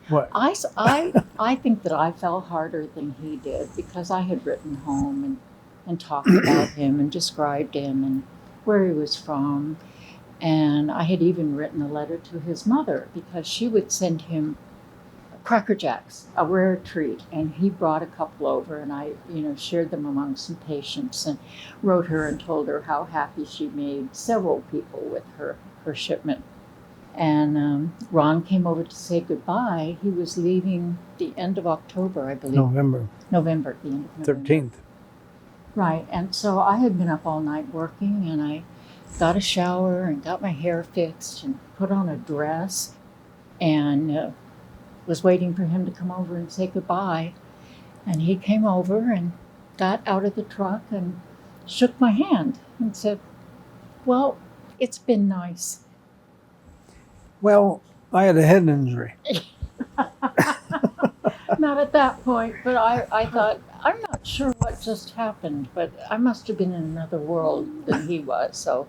What? I think that I fell harder than he did because I had written home and talked about him and described him and where he was from. And I had even written a letter to his mother because she would send him Cracker Jacks, a rare treat. And he brought a couple over, and I, shared them among some patients and wrote her and told her how happy she made several people with her shipment. And Ron came over to say goodbye. He was leaving the end of October, I believe. November November, the end of November. 13th. Right. And so I had been up all night working, and I got a shower and got my hair fixed and put on a dress and was waiting for him to come over and say goodbye. And he came over and got out of the truck and shook my hand and said, "Well, it's been nice." Well, I had a head injury. Not at that point, but I thought, I'm not sure what just happened, but I must have been in another world than he was, so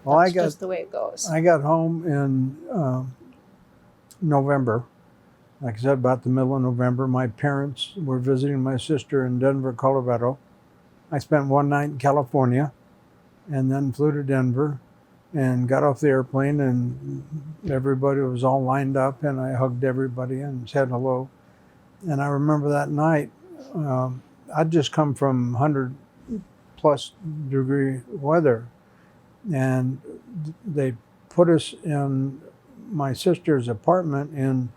Well, that's just the way it goes. I got home in November. Like I said, about the middle of November. My parents were visiting my sister in Denver, Colorado. I spent one night in California and then flew to Denver and got off the airplane, and everybody was all lined up, and I hugged everybody and said hello. And I remember that night, I'd just come from 100+ degree weather, and they put us in my sister's apartment, and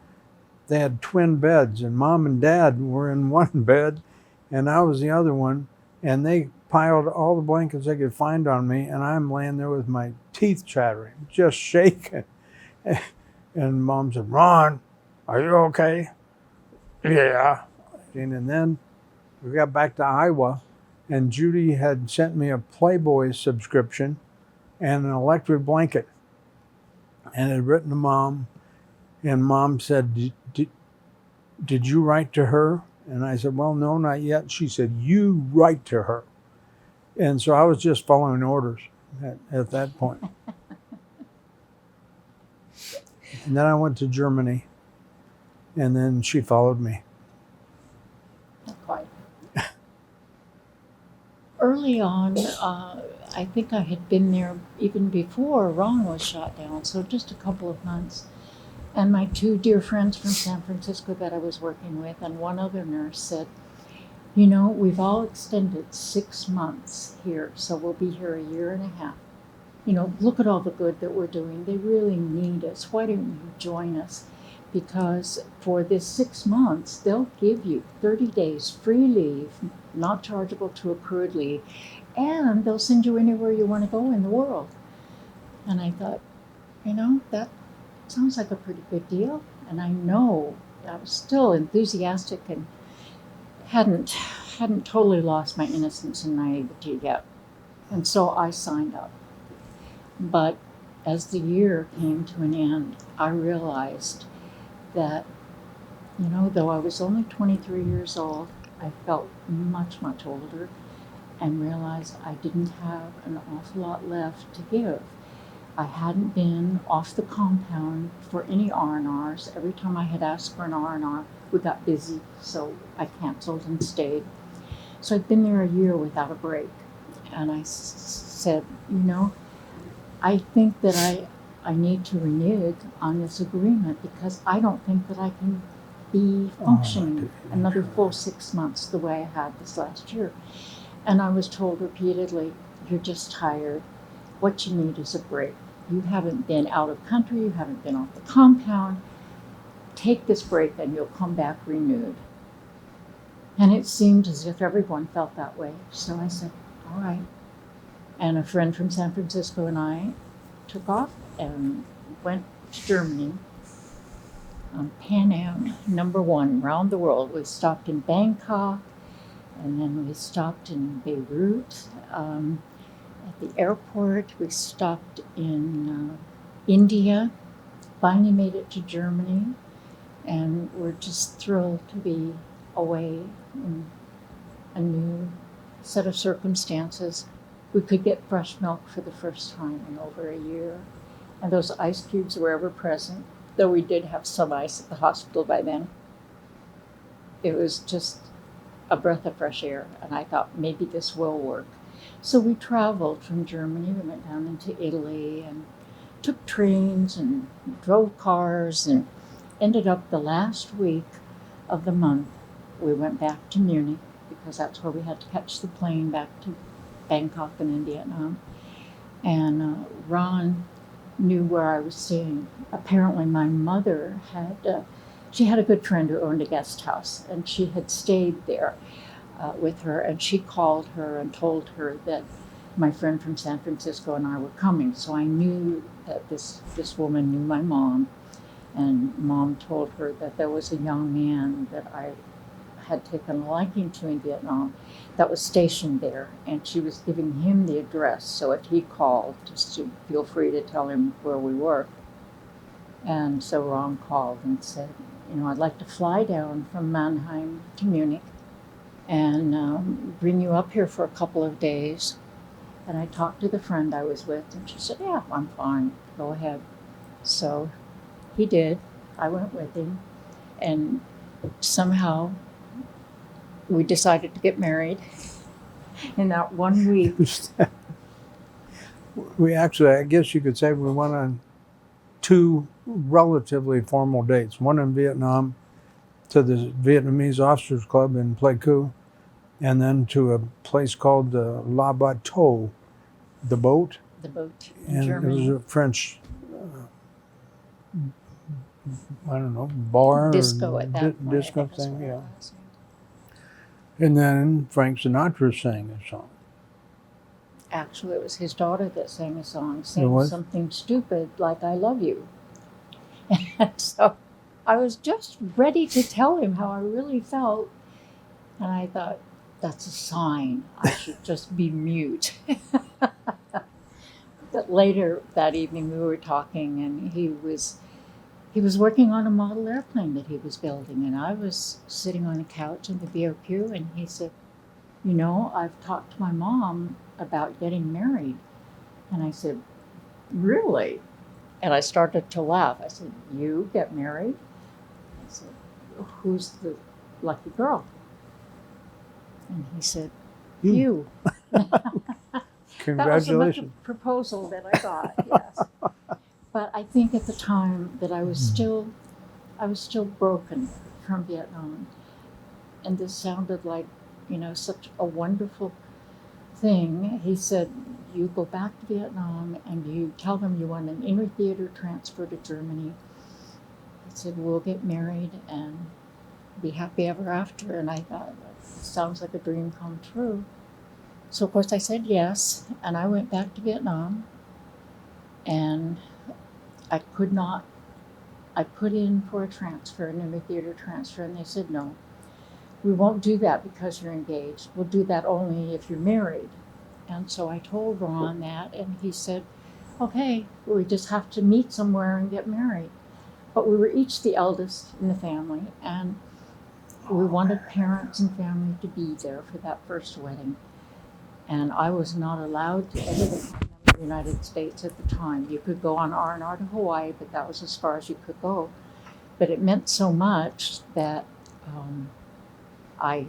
they had twin beds, and mom and dad were in one bed and I was the other one, and they piled all the blankets they could find on me, and I'm laying there with my teeth chattering, just shaking. And mom said, "Ron, are you okay?" "Yeah." And then we got back to Iowa, and Judie had sent me a Playboy subscription and an electric blanket, and had written to mom, and mom said, did you write to her? And I said, "Well, no, not yet." She said, "You write to her." And so I was just following orders at that point. And then I went to Germany, and then she followed me. Not quite. Early on, I think I had been there even before Ron was shot down, so just a couple of months. And my two dear friends from San Francisco that I was working with, and one other nurse, said, "We've all extended 6 months here, so we'll be here a year and a half. Look at all the good that we're doing. They really need us. Why don't you join us? Because for this 6 months, they'll give you 30 days free leave, not chargeable to accrued leave, and they'll send you anywhere you want to go in the world." And I thought, that sounds like a pretty good deal. And I know I was still enthusiastic and hadn't totally lost my innocence and naivety yet. And so I signed up. But as the year came to an end, I realized that, though I was only 23 years old, I felt much, much older, and realized I didn't have an awful lot left to give. I hadn't been off the compound for any R&Rs. Every time I had asked for an R&R, we got busy, so I canceled and stayed. So I'd been there a year without a break. And I said, I think that I need to renege on this agreement because I don't think that I can be functioning another full 6 months the way I had this last year. And I was told repeatedly, "You're just tired. What you need is a break. You haven't been out of country, you haven't been off the compound. Take this break and you'll come back renewed." And it seemed as if everyone felt that way. So I said, "All right." And a friend from San Francisco and I took off and went to Germany on Pan Am #1 around the world. We stopped in Bangkok, and then we stopped in Beirut. At the airport, we stopped in India, finally made it to Germany, and we're just thrilled to be away in a new set of circumstances. We could get fresh milk for the first time in over a year, and those ice cubes were ever present. though we did have some ice at the hospital by then. It was just a breath of fresh air, and I thought maybe this will work. So we traveled from Germany. We went down into Italy and took trains and drove cars and ended up the last week of the month. We went back to Munich because that's where we had to catch the plane back to Bangkok and in Vietnam. And Ron knew where I was staying. Apparently, my mother she had a good friend who owned a guest house, and she had stayed there with her, and she called her and told her that my friend from San Francisco and I were coming. So I knew that this woman knew my mom, and Mom told her that there was a young man that I had taken a liking to in Vietnam that was stationed there, and she was giving him the address, so if he called, just to feel free to tell him where we were. And so Ron called and said, I'd like to fly down from Mannheim to Munich and bring you up here for a couple of days. And I talked to the friend I was with, and she said, yeah, I'm fine, go ahead. So he did. I went with him, and somehow we decided to get married in that 1 week. We actually, I guess you could say, we went on 2 relatively formal dates. One in Vietnam to the Vietnamese Officers Club in Pleiku, and then to a place called La Bateau, the boat. The boat in and Germany. It was a French, I don't know, bar Disco or at that point. disco I think is thing, what it yeah. was. And then Frank Sinatra sang a song. Actually, it was his daughter that sang a song, It sang was? something stupid like I Love You. And so I was just ready to tell him how I really felt. And I thought, that's a sign. I should just be mute. But later that evening we were talking, and he was working on a model airplane that he was building, and I was sitting on a couch in the BOQ, and he said, I've talked to my mom about getting married. And I said, really? And I started to laugh. I said, you get married? I said, who's the lucky girl? And he said, you. Congratulations. That was the proposal that I got, yes. But I think at the time that I was still broken from Vietnam. And this sounded like, such a wonderful thing. He said, you go back to Vietnam and you tell them you want an inner theater transfer to Germany. He said, we'll get married and be happy ever after. And I thought, that sounds like a dream come true. So of course I said yes, and I went back to Vietnam, and I put in for a transfer, an inner theater transfer, and they said, no, we won't do that because you're engaged. We'll do that only if you're married. And so I told Ron that, and he said, okay, we just have to meet somewhere and get married. But we were each the eldest in the family, and we wanted parents and family to be there for that first wedding. And I was not allowed to enter the United States at the time. You could go on R&R to Hawaii, but that was as far as you could go. But it meant so much that I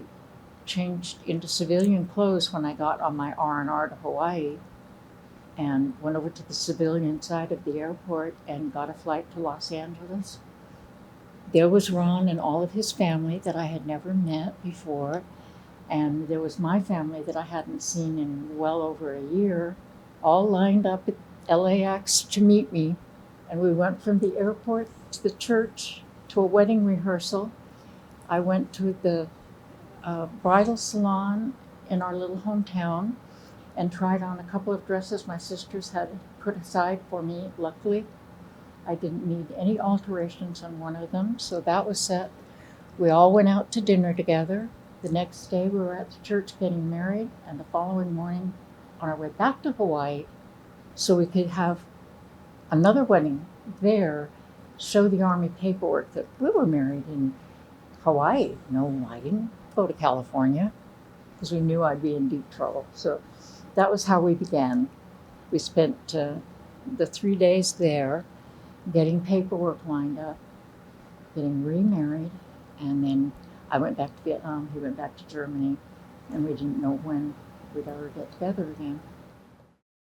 changed into civilian clothes when I got on my R&R to Hawaii, and went over to the civilian side of the airport and got a flight to Los Angeles. There was Ron and all of his family that I had never met before, and there was my family that I hadn't seen in well over a year, all lined up at LAX to meet me. And we went from the airport to the church to a wedding rehearsal. I went to the bridal salon in our little hometown and tried on a couple of dresses my sisters had put aside for me. Luckily, I didn't need any alterations on one of them, so that was set. We all went out to dinner together. The next day we were at the church getting married, and the following morning on our way back to Hawaii so we could have another wedding there, show the Army paperwork that we were married in Hawaii. No, I didn't go to California because we knew I'd be in deep trouble. So that was how we began. We spent the 3 days there, getting paperwork lined up, getting remarried, and then I went back to Vietnam. He went back to Germany, and we didn't know when we'd ever get together again.